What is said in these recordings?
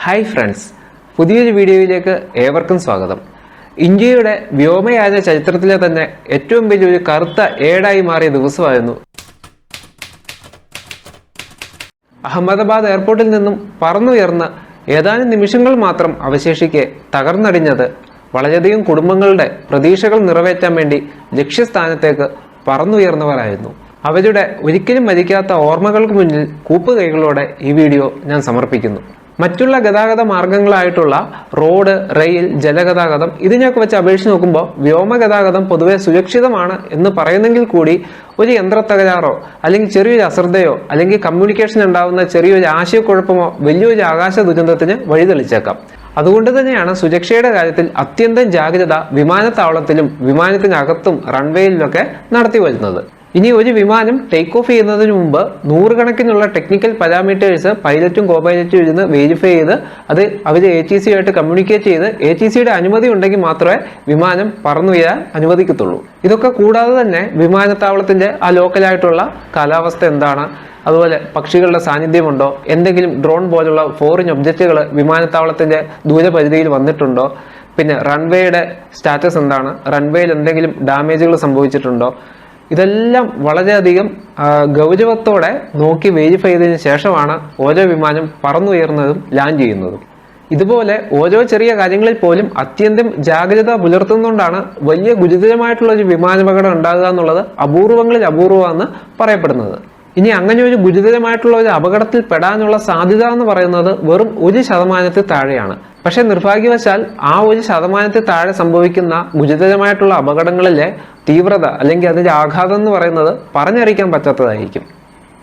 Hi friends, പുതിയൊരു വീഡിയോയിലേക്ക് ഏവർക്കും സ്വാഗതം. ഇന്ത്യയുടെ വ്യോമയാന ചരിത്രത്തിലെ തന്നെ ഏറ്റവും വലിയൊരു കറുത്ത ഏടായി മാറിയ ദിവസമായിരുന്നു അഹമ്മദാബാദ് എയർപോർട്ടിൽ നിന്നും പറന്നുയർന്ന ഏതാനും നിമിഷങ്ങൾ മാത്രം അവശേഷിക്കെ തകർന്നടിഞ്ഞത് വളരെയധികം കുടുംബങ്ങളുടെ പ്രതീക്ഷകൾ നിറവേറ്റാൻ വേണ്ടി ലക്ഷ്യസ്ഥാനത്തേക്ക് പറന്നുയർന്നവരായിരുന്നു. അവരുടെ ഒരിക്കലും മരിക്കാത്ത ഓർമ്മകൾക്ക് മുന്നിൽ കൂപ്പുകൈകളോടെ ഈ വീഡിയോ ഞാൻ സമർപ്പിക്കുന്നു. മറ്റുള്ള ഗതാഗത മാർഗങ്ങളായിട്ടുള്ള റോഡ്, റെയിൽ, ജലഗതാഗതം ഇതിനെയൊക്കെ വെച്ച് അപേക്ഷിച്ച് നോക്കുമ്പോൾ വ്യോമഗതാഗതം പൊതുവെ സുരക്ഷിതമാണ് എന്ന് പറയുന്നെങ്കിൽ കൂടി ഒരു യന്ത്രത്തകരാറോ അല്ലെങ്കിൽ ചെറിയൊരു അശ്രദ്ധയോ അല്ലെങ്കിൽ കമ്മ്യൂണിക്കേഷൻ ഉണ്ടാകുന്ന ചെറിയൊരു ആശയക്കുഴപ്പമോ വലിയൊരു ആകാശ ദുരന്തത്തിന് വഴിതെളിച്ചേക്കാം. അതുകൊണ്ട് തന്നെയാണ് സുരക്ഷയുടെ കാര്യത്തിൽ അത്യന്തം ജാഗ്രത വിമാനത്താവളത്തിലും വിമാനത്തിനകത്തും റൺവേയിലൊക്കെ നടത്തി വരുന്നത്. ഇനി ഒരു വിമാനം ടേക്ക് ഓഫ് ചെയ്യുന്നതിന് മുമ്പ് നൂറുകണക്കിനുള്ള ടെക്നിക്കൽ പാരാമീറ്റേഴ്സ് പൈലറ്റും കോപൈലറ്റും ഇരുന്ന് വെരിഫൈ ചെയ്ത് അത് അവർ ATC ആയിട്ട് കമ്മ്യൂണിക്കേറ്റ് ചെയ്ത് ATCയുടെ അനുമതി ഉണ്ടെങ്കിൽ മാത്രമേ വിമാനം പറന്നുയരാൻ അനുവദിക്കത്തുള്ളൂ. ഇതൊക്കെ കൂടാതെ തന്നെ വിമാനത്താവളത്തിന്റെ ആ ലോക്കലായിട്ടുള്ള കാലാവസ്ഥ എന്താണ്, അതുപോലെ പക്ഷികളുടെ സാന്നിധ്യമുണ്ടോ, എന്തെങ്കിലും ഡ്രോൺ പോലുള്ള ഫോറിൻ ഒബ്ജക്റ്റുകൾ വിമാനത്താവളത്തിന്റെ ദൂരപരിധിയിൽ വന്നിട്ടുണ്ടോ, പിന്നെ റൺവേയുടെ സ്റ്റാറ്റസ് എന്താണ്, റൺവേയിൽ എന്തെങ്കിലും ഡാമേജുകൾ സംഭവിച്ചിട്ടുണ്ടോ, ഇതെല്ലാം വളരെയധികം ഗൗരവത്തോടെ നോക്കി വെരിഫൈ ചെയ്തതിനു ശേഷമാണ് ഓരോ വിമാനം പറന്നുയർന്നതും ലാൻഡ് ചെയ്യുന്നതും. ഇതുപോലെ ഓരോ ചെറിയ കാര്യങ്ങളിൽ പോലും അത്യന്തം ജാഗ്രത പുലർത്തുന്നതുകൊണ്ടാണ് വലിയ ഗുരുതരമായിട്ടുള്ള ഒരു വിമാനാപകടം ഉണ്ടാകുക എന്നുള്ളത് അപൂർവങ്ങളിൽ അപൂർവമെന്ന് പറയപ്പെടുന്നത്. ഇനി അങ്ങനെ ഒരു ഗുരുതരമായിട്ടുള്ള ഒരു അപകടത്തിൽ പെടാനുള്ള സാധ്യത എന്ന് പറയുന്നത് വെറും 1% താഴെയാണ്. പക്ഷെ നിർഭാഗ്യവശാൽ ആ 1% താഴെ സംഭവിക്കുന്ന ഗുരുതരമായിട്ടുള്ള അപകടങ്ങളിലെ തീവ്രത അല്ലെങ്കിൽ അതിന്റെ ആഘാതം എന്ന് പറയുന്നത് പറഞ്ഞറിയിക്കാൻ പറ്റാത്തതായിരിക്കും.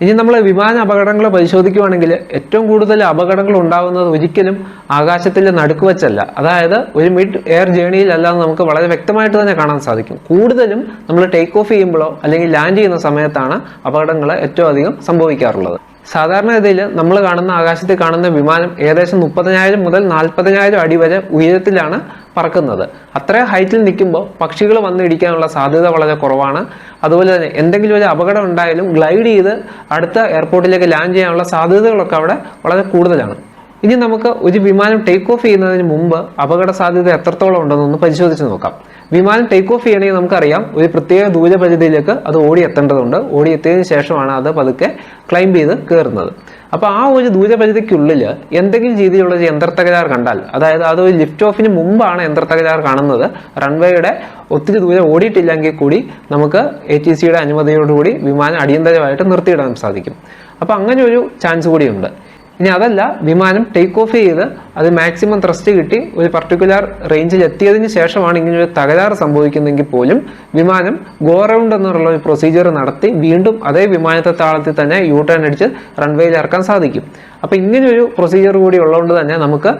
ഇനി നമ്മൾ വിമാന അപകടങ്ങൾ പരിശോധിക്കുകയാണെങ്കിൽ ഏറ്റവും കൂടുതൽ അപകടങ്ങൾ ഉണ്ടാകുന്നത് ഒരിക്കലും ആകാശത്തിന്റെ നടുക്ക് വെച്ചല്ല, അതായത് ഒരു മിഡ് എയർ ജേണിയിലല്ലാന്ന് നമുക്ക് വളരെ വ്യക്തമായിട്ട് തന്നെ കാണാൻ സാധിക്കും. കൂടുതലും നമ്മൾ ടേക്ക് ഓഫ് ചെയ്യുമ്പോഴോ അല്ലെങ്കിൽ ലാൻഡ് ചെയ്യുന്ന സമയത്താണ് അപകടങ്ങൾ ഏറ്റവും അധികം സംഭവിക്കാറുള്ളത്. സാധാരണഗതിയിൽ നമ്മൾ കാണുന്ന ആകാശത്തിൽ കാണുന്ന വിമാനം ഏകദേശം 30,000 മുതൽ 40,000 അടി വരെ ഉയരത്തിലാണ് പറക്കുന്നത്. അത്രയും ഹൈറ്റിൽ നിൽക്കുമ്പോൾ പക്ഷികൾ വന്ന് ഇടിക്കാനുള്ള സാധ്യത വളരെ കുറവാണ്. അതുപോലെ തന്നെ എന്തെങ്കിലും ഒരു അപകടം ഉണ്ടായാലും ഗ്ലൈഡ് ചെയ്ത് അടുത്ത എയർപോർട്ടിലേക്ക് ലാൻഡ് ചെയ്യാനുള്ള സാധ്യതകളൊക്കെ അവിടെ വളരെ കൂടുതലാണ്. ഇനി നമുക്ക് ഒരു വിമാനം ടേക്ക് ഓഫ് ചെയ്യുന്നതിന് മുമ്പ് അപകട സാധ്യത എത്രത്തോളം ഉണ്ടെന്നൊന്ന് പരിശോധിച്ച് നോക്കാം. വിമാനം ടേക്ക് ഓഫ് ചെയ്യണമെങ്കിൽ നമുക്കറിയാം ഒരു പ്രത്യേക ദൂരപരിധിയിലേക്ക് അത് ഓടി എത്തേണ്ടതുണ്ട്. ഓടി എത്തിയതിനു ശേഷമാണ് അത് പതുക്കെ ക്ലൈംബ് ചെയ്ത് കയറുന്നത്. അപ്പോൾ ആ ഒരു ദൂരപരിധിക്കുള്ളിൽ എന്തെങ്കിലും രീതിയിലുള്ള ഒരു യന്ത്രത്തകരാർ കണ്ടാൽ, അതായത് അത് ഒരു ലിഫ്റ്റ് ഓഫിന് മുമ്പാണ് യന്ത്രത്തകരാർ കാണുന്നത്, റൺവേയുടെ ഒത്തിരി ദൂരം ഓടിയിട്ടില്ലെങ്കിൽ കൂടി നമുക്ക് ATCയുടെ അനുമതിയോടുകൂടി വിമാനം അടിയന്തരമായിട്ട് നിർത്തിയിടാൻ സാധിക്കും. അപ്പോൾ അങ്ങനെ ഒരു ചാൻസ് കൂടിയുണ്ട്. ഇനി അതല്ല, വിമാനം ടേക്ക് ഓഫ് ചെയ്ത് അത് മാക്സിമം ത്രസ്റ്റ് കിട്ടി ഒരു പർട്ടിക്കുലർ റേഞ്ചിൽ എത്തിയതിന് ശേഷമാണ് ഇങ്ങനൊരു തകരാറ് സംഭവിക്കുന്നെങ്കിൽ പോലും വിമാനം ഗോ റൗണ്ട് എന്നുള്ള ഒരു പ്രൊസീജിയർ നടത്തി വീണ്ടും അതേ വിമാനത്താവളത്തിൽ തന്നെ U-ടേൺ അടിച്ച് റൺവേയിൽ ഇറക്കാൻ സാധിക്കും. അപ്പോൾ ഇങ്ങനെയൊരു പ്രൊസീജിയർ കൂടി ഉള്ളതുകൊണ്ട് തന്നെ നമുക്ക്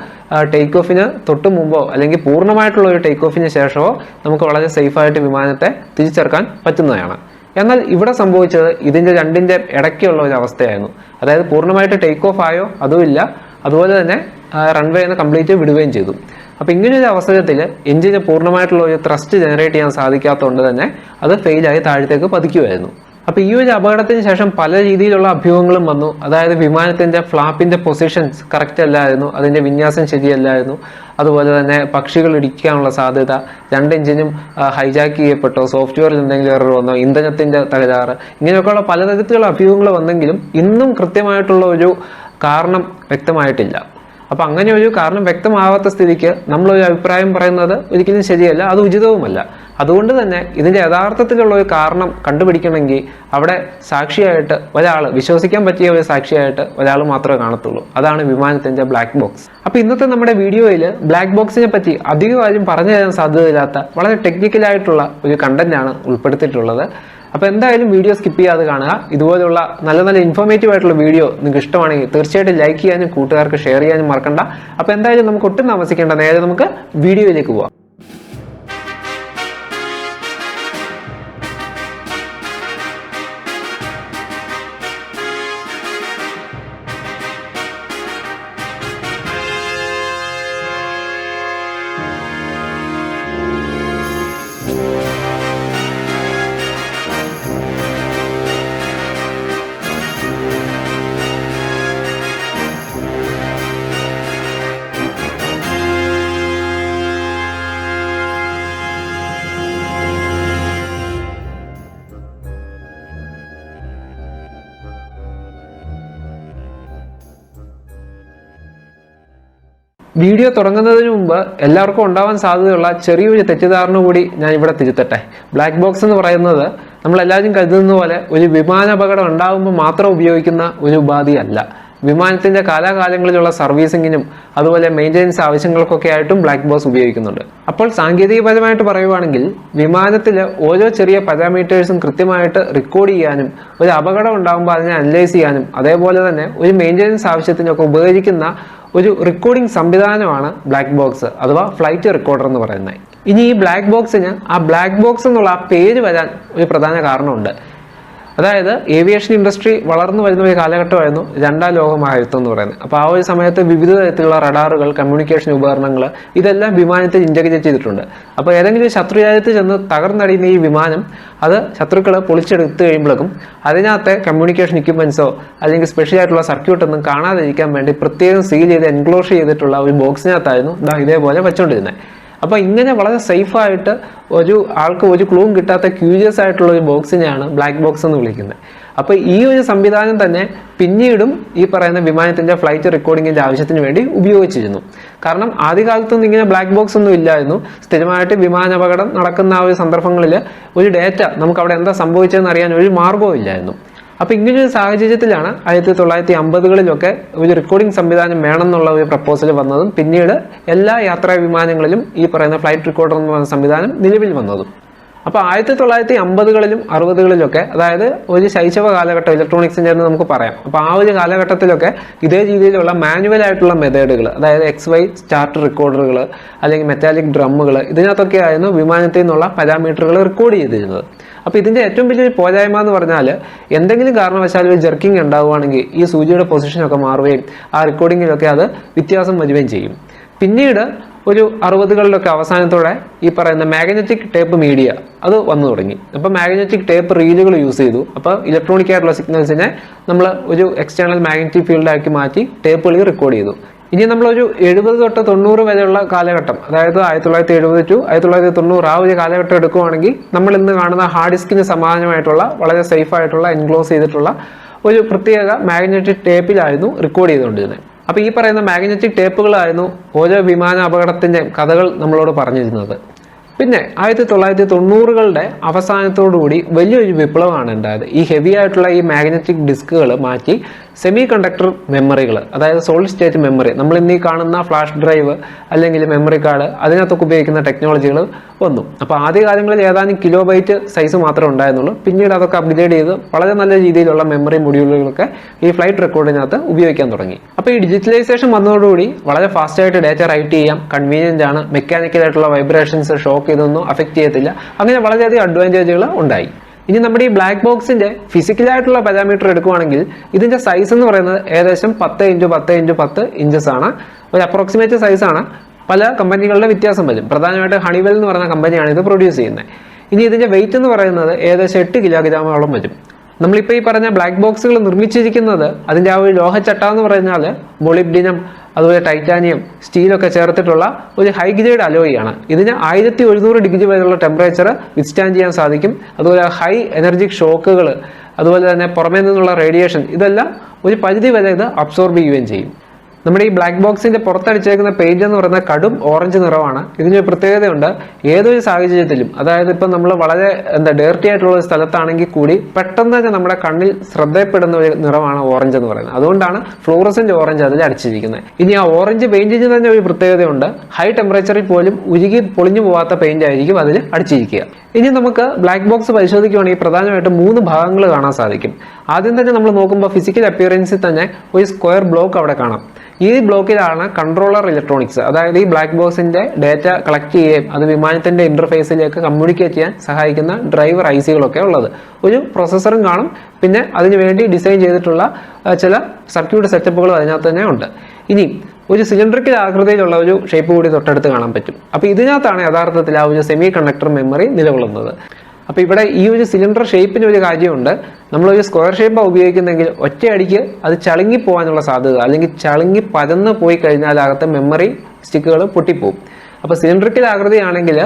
ടേക്ക് ഓഫിന് തൊട്ട് മുമ്പോ അല്ലെങ്കിൽ പൂർണ്ണമായിട്ടുള്ള ഒരു ടേക്ക് ഓഫിന് ശേഷമോ നമുക്ക് വളരെ സേഫായിട്ട് വിമാനത്തെ തിരിച്ചിറക്കാൻ പറ്റുന്നതാണ്. എന്നാൽ ഇവിടെ സംഭവിച്ചത് ഇതിന്റെ രണ്ടിന്റെ ഇടയ്ക്കുള്ള ഒരു അവസ്ഥയായിരുന്നു. അതായത് പൂർണ്ണമായിട്ട് ടേക്ക് ഓഫ് ആയോ അതുമില്ല, അതുപോലെ തന്നെ റൺവേ എന്ന് കംപ്ലീറ്റ് വിടുകയും ചെയ്തു. അപ്പോൾ ഇങ്ങനെയൊരു അവസരത്തിൽ എഞ്ചിന് പൂർണ്ണമായിട്ടുള്ള ഒരു ത്രസ്റ്റ് ജനറേറ്റ് ചെയ്യാൻ സാധിക്കാത്തതുകൊണ്ട് തന്നെ അത് ഫെയിലായി താഴത്തേക്ക് പതിക്കുമായിരുന്നു. അപ്പോൾ ഈ ഒരു അപകടത്തിന് ശേഷം പല രീതിയിലുള്ള അഭ്യൂഹങ്ങളും വന്നു. അതായത് വിമാനത്തിന്റെ ഫ്ലാപ്പിന്റെ പൊസിഷൻസ് കറക്റ്റ് അല്ലായിരുന്നു, അതിന്റെ വിന്യാസം ശരിയല്ലായിരുന്നു, അതുപോലെ തന്നെ പക്ഷികൾ ഇടിക്കാനുള്ള സാധ്യത, രണ്ട് എഞ്ചിനും ഹൈജാക്ക് ചെയ്യപ്പെട്ടോ, സോഫ്റ്റ്വെയറിൽ എന്തെങ്കിലും എറർ വന്നോ, ഇന്ധനത്തിന്റെ തകരാറ്, ഇങ്ങനെയൊക്കെയുള്ള പലതരത്തിലുള്ള അഭ്യൂഹങ്ങൾ വന്നെങ്കിലും ഇന്നും കൃത്യമായിട്ടുള്ള ഒരു കാരണം വ്യക്തമായിട്ടില്ല. അപ്പം അങ്ങനെ ഒരു കാരണം വ്യക്തമാവാത്ത സ്ഥിതിക്ക് നമ്മളൊരു അഭിപ്രായം പറയുന്നത് ഒരിക്കലും ശരിയല്ല, അത് ഉചിതവുമല്ല. അതുകൊണ്ട് തന്നെ ഇതിന്റെ യഥാർത്ഥത്തിലുള്ള ഒരു കാരണം കണ്ടുപിടിക്കണമെങ്കിൽ അവിടെ സാക്ഷിയായിട്ട് ഒരാൾ, വിശ്വസിക്കാൻ പറ്റിയ ഒരു സാക്ഷിയായിട്ട് ഒരാൾ മാത്രമേ കാണത്തുള്ളൂ. അതാണ് വിമാനത്തിന്റെ ബ്ലാക്ക് ബോക്സ്. അപ്പൊ ഇന്നത്തെ നമ്മുടെ വീഡിയോയിൽ ബ്ലാക്ക് ബോക്സിനെ പറ്റി അധികം ആരും പറഞ്ഞു തരാൻ സാധ്യതയില്ലാത്ത വളരെ ടെക്നിക്കലായിട്ടുള്ള ഒരു കണ്ടന്റാണ് ഉൾപ്പെടുത്തിയിട്ടുള്ളത്. അപ്പോൾ എന്തായാലും വീഡിയോ സ്കിപ്പ് ചെയ്യാതെ കാണുക. ഇതുപോലുള്ള നല്ല നല്ല ഇൻഫോർമേറ്റീവ് ആയിട്ടുള്ള വീഡിയോ നിങ്ങൾക്ക് ഇഷ്ടമാണെങ്കിൽ തീർച്ചയായിട്ടും ലൈക്ക് ചെയ്യാനും കൂട്ടുകാർക്ക് ഷെയർ ചെയ്യാനും മറക്കണ്ട. അപ്പോൾ എന്തായാലും നമുക്ക് ഒട്ടും താമസിക്കേണ്ട, നേരെ നമുക്ക് വീഡിയോയിലേക്ക് പോവാം. വീഡിയോ തുടങ്ങുന്നതിന് മുമ്പ് എല്ലാവർക്കും ഉണ്ടാവാൻ സാധ്യതയുള്ള ചെറിയൊരു തെറ്റിദ്ധാരണ കൂടി ഞാൻ ഇവിടെ തിരുത്തട്ടെ. ബ്ലാക്ക് ബോക്സ് എന്ന് പറയുന്നത് നമ്മളെല്ലാവരും കരുതുന്ന പോലെ ഒരു വിമാനാപകടം ഉണ്ടാകുമ്പോൾ മാത്രം ഉപയോഗിക്കുന്ന ഒരു ഉപാധിയല്ല. വിമാനത്തിന്റെ കാലാകാലങ്ങളിലുള്ള സർവീസിങ്ങിനും അതുപോലെ മെയിൻ്റെനൻസ് ആവശ്യങ്ങൾക്കൊക്കെ ആയിട്ടും ബ്ലാക്ക് ബോക്സ് ഉപയോഗിക്കുന്നുണ്ട്. അപ്പോൾ സാങ്കേതികപരമായിട്ട് പറയുവാണെങ്കിൽ വിമാനത്തിൽ ഓരോ ചെറിയ പാരാമീറ്റേഴ്സും കൃത്യമായിട്ട് റെക്കോർഡ് ചെയ്യാനും ഒരു അപകടം ഉണ്ടാകുമ്പോൾ അതിനെ അനലൈസ് ചെയ്യാനും അതേപോലെ തന്നെ ഒരു മെയിൻ്റെനൻസ് ആവശ്യത്തിനൊക്കെ ഉപകരിക്കുന്ന ഒരു റെക്കോർഡിംഗ് സംവിധാനമാണ് ബ്ലാക്ക് ബോക്സ് അഥവാ ഫ്ലൈറ്റ് റെക്കോർഡർ എന്ന് പറയുന്നത്. ഇനി ഈ ബ്ലാക്ക് ബോക്സിന് ആ ബ്ലാക്ക് ബോക്സ് എന്നുള്ള ആ പേര് വരാൻ ഒരു പ്രധാന കാരണമുണ്ട്. അതായത് ഏവിയേഷൻ ഇൻഡസ്ട്രി വളർന്നു വരുന്ന ഒരു കാലഘട്ടമായിരുന്നു രണ്ടാം ലോക മഹായുദ്ധം എന്ന് പറയുന്നത്. അപ്പോൾ ആ ഒരു സമയത്ത് വിവിധ തരത്തിലുള്ള റഡാറുകൾ, കമ്മ്യൂണിക്കേഷൻ ഉപകരണങ്ങൾ ഇതെല്ലാം വിമാനത്തിൽ ഇൻ്റഗ്രേറ്റ് ചെയ്തിട്ടുണ്ട്. അപ്പോൾ ഏതെങ്കിലും ശത്രു രാജ്യത്ത് ചെന്ന് തകർന്നടിയുന്ന ഈ വിമാനം അത് ശത്രുക്കൾ പൊളിച്ചെടുത്ത് കഴിയുമ്പോഴേക്കും അതിനകത്തെ കമ്മ്യൂണിക്കേഷൻ എക്യുപ്മെന്റ്സോ അല്ലെങ്കിൽ സ്പെഷ്യൽ ആയിട്ടുള്ള സർക്യൂട്ടൊന്നും കാണാതിരിക്കാൻ വേണ്ടി പ്രത്യേകം സീൽ ചെയ്ത് എൻക്ലോസ് ചെയ്തിട്ടുള്ള ഒരു ബോക്സിനകത്തായിരുന്നു ഇതേപോലെ വെച്ചുകൊണ്ടിരുന്നത്. അപ്പോൾ ഇങ്ങനെ വളരെ സേഫായിട്ട് ഒരു ആൾക്ക് ഒരു ക്ലൂവും കിട്ടാത്ത ക്യൂരിയസ് ആയിട്ടുള്ള ഒരു ബോക്സിനെയാണ് ബ്ലാക്ക് ബോക്സ് എന്ന് വിളിക്കുന്നത്. അപ്പോൾ ഈ ഒരു സംവിധാനം തന്നെ പിന്നീടും ഈ പറയുന്ന വിമാനത്തിന്റെ ഫ്ലൈറ്റ് റെക്കോർഡിങ്ങിന്റെ ആവശ്യത്തിന് വേണ്ടി ഉപയോഗിച്ചിരുന്നു. കാരണം ആദ്യകാലത്തൊന്നും ഇങ്ങനെ ബ്ലാക്ക് ബോക്സ് ഒന്നും ഇല്ലായിരുന്നു. സ്ഥിരമായിട്ട് വിമാനാപകടം നടക്കുന്ന ആ ഒരു സന്ദർഭങ്ങളിൽ ഒരു ഡേറ്റ നമുക്ക് അവിടെ എന്താ സംഭവിച്ചതെന്ന് അറിയാൻ ഒരു മാർഗവും ഇല്ലായിരുന്നു. അപ്പോൾ ഇങ്ങനൊരു സാഹചര്യത്തിലാണ് 1950കളിലൊക്കെ ഒരു റെക്കോർഡിംഗ് സംവിധാനം വേണമെന്നുള്ള ഒരു പ്രപ്പോസൽ വന്നതും പിന്നീട് എല്ലാ യാത്രാ വിമാനങ്ങളിലും ഈ പറയുന്ന ഫ്ലൈറ്റ് റെക്കോർഡർ എന്ന് പറയുന്ന സംവിധാനം നിലവിൽ വന്നതും. അപ്പോൾ 1950കളിലും 60കളിലൊക്കെ അതായത് ഒരു ശൈശവ കാലഘട്ടം ഇലക്ട്രോണിക്സിൻ്റെ എന്ന് നമുക്ക് പറയാം. അപ്പോൾ ആ ഒരു കാലഘട്ടത്തിലൊക്കെ ഇതേ രീതിയിലുള്ള മാനുവൽ ആയിട്ടുള്ള മെത്തേഡുകൾ, അതായത് XY സ്റ്റാർട്ട് റെക്കോർഡറുകൾ അല്ലെങ്കിൽ മെറ്റാലിക് ഡ്രമ്മുകൾ, ഇതിനകത്തൊക്കെ ആയിരുന്നു വിമാനത്തിൽ നിന്നുള്ള പാരാമീറ്ററുകൾ റെക്കോർഡ് ചെയ്തിരുന്നത്. അപ്പോൾ ഇതിൻ്റെ ഏറ്റവും വലിയൊരു പോരായ്മ എന്ന് പറഞ്ഞാൽ എന്തെങ്കിലും കാരണവശാൽ ഒരു ജെർക്കിംഗ് ഉണ്ടാവുകയാണെങ്കിൽ ഈ സൂചിയുടെ പൊസിഷനൊക്കെ മാറുകയും ആ റെക്കോർഡിങ്ങിലൊക്കെ അത് വ്യത്യാസം വരികയും ചെയ്യും. പിന്നീട് ഒരു 60കളിലൊക്കെ അവസാനത്തോടെ ഈ പറയുന്ന മാഗ്നറ്റിക് ടേപ്പ് മീഡിയ അത് വന്നു തുടങ്ങി. അപ്പോൾ മാഗ്നറ്റിക് ടേപ്പ് റീലുകൾ യൂസ് ചെയ്തു. അപ്പോൾ ഇലക്ട്രോണിക് ആയിട്ടുള്ള സിഗ്നൽസിനെ നമ്മൾ ഒരു എക്സ്റ്റേണൽ മാഗ്നറ്റിക് ഫീൽഡാക്കി മാറ്റി ടേപ്പുകളിൽ റെക്കോർഡ് ചെയ്തു. ഇനി നമ്മളൊരു 70 തൊട്ട് 90 വരെയുള്ള കാലഘട്ടം, അതായത് 1970 ടു 1990 ആ ഒരു കാലഘട്ടം എടുക്കുകയാണെങ്കിൽ നമ്മൾ ഇന്ന് കാണുന്ന ഹാർഡ് ഡിസ്കിന് സമാനമായിട്ടുള്ള വളരെ സേഫ് ആയിട്ടുള്ള എൻക്ലോസ് ചെയ്തിട്ടുള്ള ഒരു പ്രത്യേക മാഗ്നറ്റിക് ടേപ്പിലായിരുന്നു റെക്കോർഡ് ചെയ്തുകൊണ്ടിരുന്നത്. അപ്പോൾ ഈ പറയുന്ന മാഗ്നറ്റിക് ടേപ്പുകളായിരുന്നു ഓരോ വിമാന അപകടത്തിൻ്റെ കഥകൾ നമ്മളോട് പറഞ്ഞിരുന്നത്. പിന്നെ 1990കളുടെ അവസാനത്തോടുകൂടി വലിയൊരു വിപ്ലവമാണ് ഉണ്ടായത്. ഈ ഹെവി ആയിട്ടുള്ള ഈ മാഗ്നറ്റിക് ഡിസ്കുകൾ മാറ്റി സെമി കണ്ടക്ടർ മെമ്മറികൾ, അതായത് സോളിഡ് സ്റ്റേറ്റ് മെമ്മറി, നമ്മൾ ഇന്നീ കാണുന്ന ഫ്ലാഷ് ഡ്രൈവ് അല്ലെങ്കിൽ മെമ്മറി കാർഡ് അതിനകത്തൊക്കെ ഉപയോഗിക്കുന്ന ടെക്നോളജികൾ വന്നു. അപ്പോൾ ആദ്യകാലങ്ങളിൽ ഏതാനും കിലോബൈറ്റ് സൈസ് മാത്രമേ ഉണ്ടായിരുന്നുള്ളൂ. പിന്നീട് അതൊക്കെ അപ്ഗ്രേഡ് ചെയ്ത് വളരെ നല്ല രീതിയിലുള്ള മെമ്മറി മൊഡ്യൂളുകളൊക്കെ ഈ ഫ്ലൈറ്റ് റെക്കോർഡിനകത്ത് ഉപയോഗിക്കാൻ തുടങ്ങി. അപ്പോൾ ഈ ഡിജിറ്റലൈസേഷൻ വന്നതോടുകൂടി വളരെ ഫാസ്റ്റായിട്ട് ഡാറ്റ റൈറ്റ് ചെയ്യാം, കൺവീനിയൻ്റ് ആണ്, മെക്കാനിക്കലായിട്ടുള്ള വൈബ്രേഷൻസ്, ഷോക്ക് ഇതൊന്നും അഫക്റ്റ് ചെയ്യത്തില്ല. അങ്ങനെ വളരെയധികം അഡ്വാൻറ്റേജുകൾ ഉണ്ടായി. ഇനി നമ്മുടെ ഈ ബ്ലാക്ക് ബോക്സിന്റെ ഫിസിക്കലായിട്ടുള്ള പാരാമീറ്റർ എടുക്കുകയാണെങ്കിൽ ഇതിന്റെ സൈസ് എന്ന് പറയുന്നത് ഏകദേശം 10x10x10 ഇഞ്ചസ് ആണ്. ഒരു അപ്രോക്സിമേറ്റ് സൈസാണ്. പല കമ്പനികളുടെ വ്യത്യാസം വരും. പ്രധാനമായിട്ട് ഹണിവെൽ എന്ന് പറയുന്ന കമ്പനിയാണ് ഇത് പ്രൊഡ്യൂസ് ചെയ്യുന്നത്. ഇനി ഇതിന്റെ വെയിറ്റ് എന്ന് പറയുന്നത് ഏകദേശം 8 കിലോഗ്രാമോളം വരും. നമ്മളിപ്പോൾ ഈ പറഞ്ഞ ബ്ലാക്ക് ബോക്സുകൾ നിർമ്മിച്ചിരിക്കുന്നത് അതിൻ്റെ ആ ഒരു ലോഹച്ചട്ട എന്ന് പറഞ്ഞാൽ മൊളിബ്ഡിനം, അതുപോലെ ടൈറ്റാനിയം, സ്റ്റീലൊക്കെ ചേർത്തിട്ടുള്ള ഒരു ഹൈ ഗ്രേഡ് അലോയിയാണ്. ഇതിന് 1100 ഡിഗ്രി വരെയുള്ള ടെമ്പറേച്ചർ വിത്ത്സ്റ്റാൻഡ് ചെയ്യാൻ സാധിക്കും. അതുപോലെ ഹൈ എനർജിക് ഷോക്കുകൾ, അതുപോലെ തന്നെ പുറമേ നിന്നുള്ള റേഡിയേഷൻ, ഇതെല്ലാം ഒരു പരിധി വരെ ഇത് അബ്സോർബ് ചെയ്യുകയും ചെയ്യും. നമ്മുടെ ഈ ബ്ലാക്ക് ബോക്സിന്റെ പുറത്തടിച്ചേക്കുന്ന പെയിന്റ് എന്ന് പറയുന്ന കടും ഓറഞ്ച് നിറമാണ്. ഇതിനൊരു പ്രത്യേകതയുണ്ട്. ഏതൊരു സാഹചര്യത്തിലും, അതായത് ഇപ്പം നമ്മൾ വളരെ ഡേർട്ടി ആയിട്ടുള്ള ഒരു സ്ഥലത്താണെങ്കിൽ കൂടി പെട്ടെന്ന് തന്നെ നമ്മുടെ കണ്ണിൽ ശ്രദ്ധയപ്പെടുന്ന ഒരു നിറമാണ് ഓറഞ്ച് എന്ന് പറയുന്നത്. അതുകൊണ്ടാണ് ഫ്ലൂറസെന്റ് ഓറഞ്ച് അതിൽ അടിച്ചിരിക്കുന്നത്. ഇനി ആ ഓറഞ്ച് പെയിന്റിന് തന്നെ ഒരു പ്രത്യേകതയുണ്ട്. ഹൈ ടെമ്പറേച്ചറിൽ പോലും ഉരുകി പൊളിഞ്ഞു പോകാത്ത പെയിന്റ് ആയിരിക്കും അതിൽ അടിച്ചിരിക്കുക. ഇനി നമുക്ക് ബ്ലാക്ക് ബോക്സ് പരിശോധിക്കുകയാണെങ്കിൽ പ്രധാനമായിട്ടും 3 ഭാഗങ്ങൾ കാണാൻ സാധിക്കും. ആദ്യം തന്നെ നമ്മൾ നോക്കുമ്പോൾ ഫിസിക്കൽ അപ്പിയറൻസിൽ തന്നെ ഒരു സ്ക്വയർ ബ്ലോക്ക് അവിടെ കാണാം. ഈ ബ്ലോക്കിലാണ് കൺട്രോളർ ഇലക്ട്രോണിക്സ്, അതായത് ഈ ബ്ലാക്ക് ബോക്സിന്റെ ഡാറ്റ കളക്ട് ചെയ്യുകയും അത് വിമാനത്തിന്റെ ഇന്റർഫേസിലേക്ക് കമ്മ്യൂണിക്കേറ്റ് ചെയ്യാൻ സഹായിക്കുന്ന ഡ്രൈവർ IC-കളൊക്കെ ഉള്ളത്. ഒരു പ്രൊസസ്സറും കാണും. പിന്നെ അതിനുവേണ്ടി ഡിസൈൻ ചെയ്തിട്ടുള്ള ചില സർക്യൂട്ട് സെറ്റപ്പുകളും അതിനകത്ത് തന്നെ ഉണ്ട്. ഇനി ഒരു സിലിണ്ടറിക്കൽ ആകൃതിയിലുള്ള ഒരു ഷേപ്പ് കൂടി തൊട്ടടുത്ത് കാണാൻ പറ്റും. അപ്പോൾ ഇതിനകത്താണ് യഥാർത്ഥത്തിൽ ആ ഒരു സെമി കണ്ടക്ടർ മെമ്മറി നിലകൊള്ളുന്നത്. അപ്പോൾ ഇവിടെ ഈ ഒരു സിലിണ്ടർ ഷേപ്പിന് ഒരു കാര്യമുണ്ട്. നമ്മളൊരു സ്ക്വയർ ഷേപ്പാണ് ഉപയോഗിക്കുന്നതെങ്കിൽ ഒറ്റയടിക്ക് അത് ചളുങ്ങി പോകാനുള്ള സാധ്യത, അല്ലെങ്കിൽ ചളുങ്ങി പരന്ന് പോയി കഴിഞ്ഞാൽ അകത്തെ മെമ്മറി സ്റ്റിക്കുകൾ പൊട്ടിപ്പോവും. അപ്പോൾ സിലിണ്ടറിക്കൽ ആകൃതിയാണെങ്കിൽ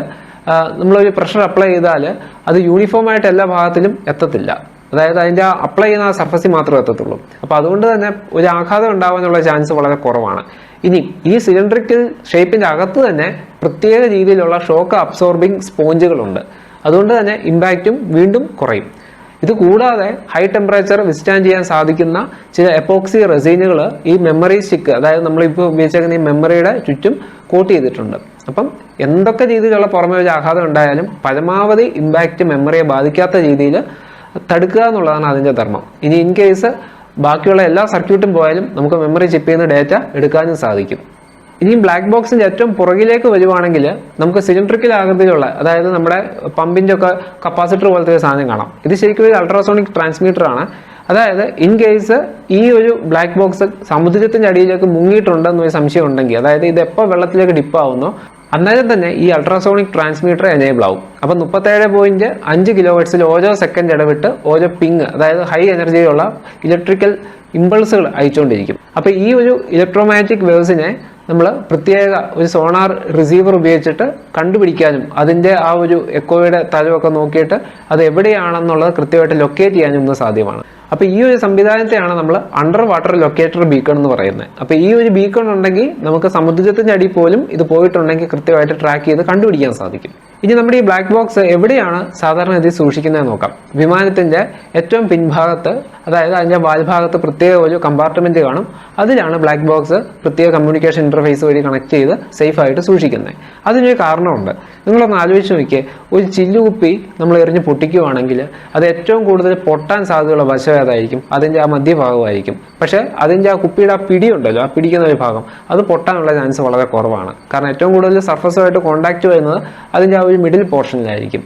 നമ്മളൊരു പ്രഷർ അപ്ലൈ ചെയ്താൽ അത് യൂണിഫോം ആയിട്ട് എല്ലാ ഭാഗത്തിലും എത്തത്തില്ല. അതായത് അതിൻ്റെ അപ്ലൈ ചെയ്യുന്ന സർഫസിൽ മാത്രമേ എത്തത്തുള്ളൂ. അപ്പോൾ അതുകൊണ്ട് തന്നെ ഒരു ആഘാതം ഉണ്ടാവാനുള്ള ചാൻസ് വളരെ കുറവാണ്. ഇനി ഈ സിലിണ്ടറിക്കൽ ഷേപ്പിന്റെ അകത്ത് തന്നെ പ്രത്യേക രീതിയിലുള്ള ഷോക്ക് അബ്സോർബിംഗ് സ്പോഞ്ചുകളുണ്ട്. അതുകൊണ്ട് തന്നെ ഇമ്പാക്റ്റും വീണ്ടും കുറയും. ഇത് കൂടാതെ ഹൈ ടെമ്പറേച്ചർ വിസ്റ്റാൻഡ് ചെയ്യാൻ സാധിക്കുന്ന ചില എപ്പോക്സി റെസീനുകൾ ഈ മെമ്മറി സ്റ്റിക്ക്, അതായത് നമ്മളിപ്പോൾ ഉപയോഗിച്ചേക്കുന്ന ഈ മെമ്മറിയുടെ ചുറ്റും കോട്ട് ചെയ്തിട്ടുണ്ട്. അപ്പം എന്തൊക്കെ രീതിയിലുള്ള പുറമേ ഒരു ആഘാതം ഉണ്ടായാലും പരമാവധി ഇമ്പാക്റ്റ് മെമ്മറിയെ ബാധിക്കാത്ത രീതിയിൽ തടുക്കുക എന്നുള്ളതാണ് അതിൻ്റെ ധർമ്മം. ഇനി ഇൻ കേസ് ബാക്കിയുള്ള എല്ലാ സർക്യൂട്ടും പോയാലും നമുക്ക് മെമ്മറി ചിപ്പിൽ നിന്ന് ഡേറ്റ എടുക്കാനും സാധിക്കും. ഇനിയും ബ്ലാക്ക് ബോക്സിന്റെ ഏറ്റവും പുറകിലേക്ക് വരുവാണെങ്കിൽ നമുക്ക് സിലിണ്ടറിക്കൽ ആകൃതിയിലുള്ള, അതായത് നമ്മുടെ പമ്പിന്റെ ഒക്കെ കപ്പാസിറ്റർ പോലത്തെ ഒരു സാധനം കാണാം. ഇത് ശരിക്കും ഒരു അൾട്രാസോണിക് ട്രാൻസ്മീറ്റർ ആണ്. അതായത് ഇൻ കേസ് ഈ ഒരു ബ്ലാക്ക് ബോക്സ് സമുദ്രത്തിന്റെ അടിയിലേക്ക് മുങ്ങിയിട്ടുണ്ടെന്നൊരു സംശയം ഉണ്ടെങ്കിൽ, അതായത് ഇത് എപ്പോൾ വെള്ളത്തിലേക്ക് ഡിപ്പാവുന്നോ അന്നേരം തന്നെ ഈ അൾട്രാസോണിക് ട്രാൻസ്മീറ്റർ എനേബിൾ ആവും. അപ്പം 37.5 kHz ഓരോ സെക്കൻഡ് ഇടവിട്ട് ഓരോ പിങ്, അതായത് ഹൈ എനർജിയുള്ള ഇലക്ട്രിക്കൽ ഇമ്പൾസുകൾ അയച്ചുകൊണ്ടിരിക്കും. അപ്പം ഈ ഒരു ഇലക്ട്രോമാഗ്നറ്റിക് വേവ്സിനെ നമ്മൾ പ്രത്യേക ഒരു സോണാർ റിസീവർ ഉപയോഗിച്ചിട്ട് കണ്ടുപിടിക്കാനും അതിൻ്റെ ആ ഒരു എക്കോയുടെ തലമൊക്കെ നോക്കിയിട്ട് അത് എവിടെയാണെന്നുള്ളത് കൃത്യമായിട്ട് ലൊക്കേറ്റ് ചെയ്യാനും ഇന്ന് സാധ്യമാണ്. അപ്പോൾ ഈ ഒരു സംവിധാനത്തെയാണ് നമ്മൾ അണ്ടർ വാട്ടർ ലൊക്കേറ്റർ ബീക്കൺ എന്ന് പറയുന്നത്. അപ്പോൾ ഈ ഒരു ബീക്കൺ ഉണ്ടെങ്കിൽ നമുക്ക് സമുദ്രത്തിന്റെ അടിയിൽ പോലും ഇത് പോയിട്ടുണ്ടെങ്കിൽ കൃത്യമായിട്ട് ട്രാക്ക് ചെയ്ത് കണ്ടുപിടിക്കാൻ സാധിക്കും. ഇനി നമ്മുടെ ഈ ബ്ലാക്ക് ബോക്സ് എവിടെയാണ് സാധാരണ ഇത് സൂക്ഷിക്കുന്നത് നോക്കാം. വിമാനത്തിന്റെ ഏറ്റവും പിൻഭാഗത്ത്, അതായത് അതിന്റെ വാൽഭാഗത്ത് പ്രത്യേക ഒരു കമ്പാർട്ട്മെന്റ് കാണും. അതിലാണ് ബ്ലാക്ക് ബോക്സ് പ്രത്യേക കമ്മ്യൂണിക്കേഷൻ ഇന്റർഫേസ് വഴി കണക്ട് ചെയ്ത് സേഫ് ആയിട്ട് സൂക്ഷിക്കുന്നത്. അതിനൊരു കാരണമുണ്ട്. നിങ്ങളൊന്ന് ആലോചിച്ച് നോക്കിയേ, ഒരു ചില്ലുകുപ്പി നമ്മൾ എറിഞ്ഞ് പൊട്ടിക്കുകയാണെങ്കിൽ അത് ഏറ്റവും കൂടുതൽ പൊട്ടാൻ സാധ്യതയുള്ള വശം ഏതായിരിക്കും? അതിന്റെ ആ മധ്യഭാഗമായിരിക്കും. പക്ഷെ അതിന്റെ ആ കുപ്പിയുടെ ആ പിടി ഉണ്ടല്ലോ, ആ പിടിക്കുന്ന ഒരു ഭാഗം, അത് പൊട്ടാനുള്ള ചാൻസ് വളരെ കുറവാണ്. കാരണം ഏറ്റവും കൂടുതൽ സർഫസുമായിട്ട് കോണ്ടാക്ട് വരുന്നത് അതിന്റെ ആ ഒരു മിഡിൽ പോർഷനിലായിരിക്കും,